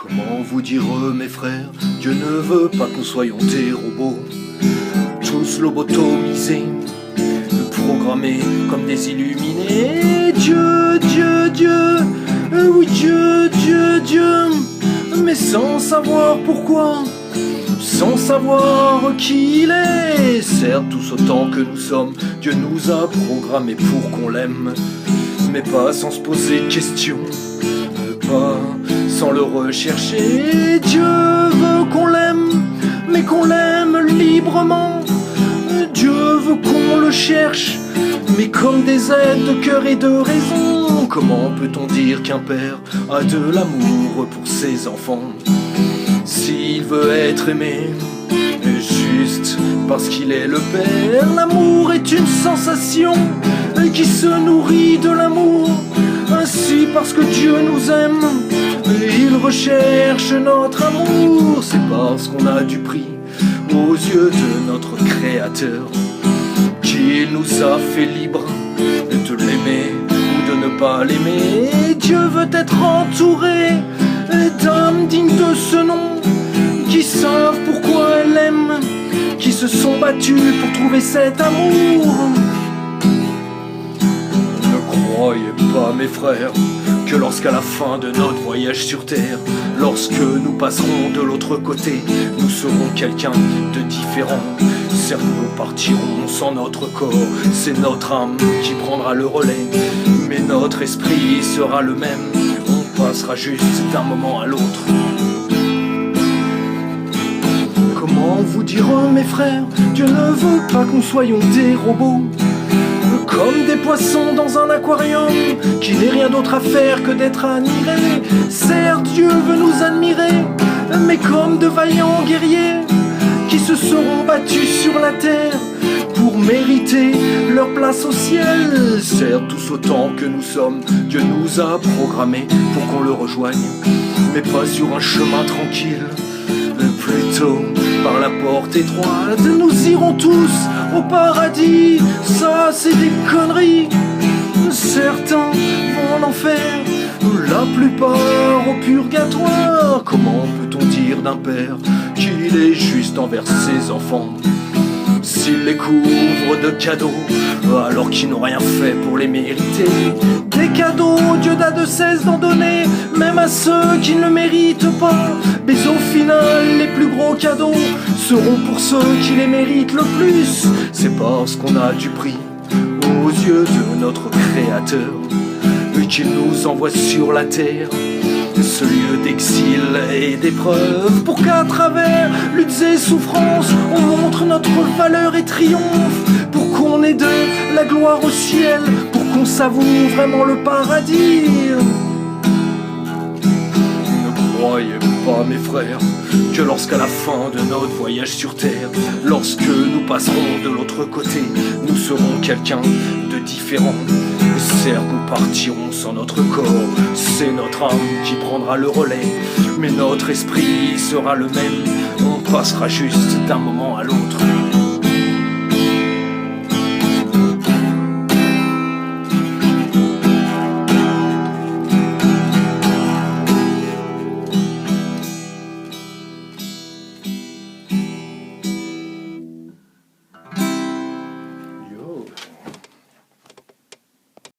Comment vous dire, mes frères, Dieu ne veut pas que nous soyons des robots, tous lobotomisés, programmés comme des illuminés. Dieu, Dieu, Dieu, oui Dieu, Dieu, Dieu, mais sans savoir pourquoi, sans savoir qui il est. Certes, tous autant que nous sommes, Dieu nous a programmés pour qu'on l'aime, mais pas sans se poser de questions, pas sans le rechercher. Dieu veut qu'on l'aime, mais qu'on l'aime librement. Dieu veut qu'on le cherche, mais comme des êtres de cœur et de raison. Comment peut-on dire qu'un père a de l'amour pour ses enfants s'il veut être aimé juste parce qu'il est le père? L'amour est une sensation qui se nourrit de l'amour. Ainsi, parce que Dieu nous aime, il recherche notre amour. C'est parce qu'on a du prix aux yeux de notre Créateur qu'il nous a fait libres de l'aimer ou de ne pas l'aimer. Dieu veut être entouré d'âmes dignes de ce nom, qui savent pourquoi elle aime, qui se sont battus pour trouver cet amour. Ne croyez pas, mes frères, que lorsqu'à la fin de notre voyage sur terre, lorsque nous passerons de l'autre côté, nous serons quelqu'un de différent. Certes, nous partirons sans notre corps, c'est notre âme qui prendra le relais, mais notre esprit sera le même. On passera juste d'un moment à l'autre. Comment vous dire, mes frères, Dieu ne veut pas que nous soyons des robots, comme des poissons dans un aquarium, qui n'ait rien d'autre à faire que d'être admirés. Certes, Dieu veut nous admirer, mais comme de vaillants guerriers qui se seront battus sur la terre pour mériter leur place au ciel. Certes, tous autant que nous sommes, Dieu nous a programmés pour qu'on le rejoigne, mais pas sur un chemin tranquille, plutôt par la porte étroite. Nous irons tous au paradis, ça c'est des conneries. Certains vont en enfer, la plupart au purgatoire. Comment peut-on dire d'un père qu'il est juste envers ses enfants s'il les couvre de cadeaux alors qu'ils n'ont rien fait pour les mériter? Des cadeaux, Dieu n'a de cesse d'en donner, même à ceux qui ne le méritent pas. Mais au final, les plus gros cadeaux seront pour ceux qui les méritent le plus. C'est parce qu'on a du prix aux yeux de notre Créateur qu'il nous envoie sur la terre, ce lieu d'exil et d'épreuve, pour qu'à travers luttes et souffrances, on montre notre valeur et triomphe, pour qu'on ait de la gloire au ciel, pour qu'on savoure vraiment le paradis. Ne croyez pas, mes frères, que lorsqu'à la fin de notre voyage sur terre, lorsque nous passerons de l'autre côté, nous serons quelqu'un de différent. Certes, nous partirons sans notre corps, c'est notre âme qui prendra le relais, mais notre esprit sera le même. On passera juste d'un moment à l'autre.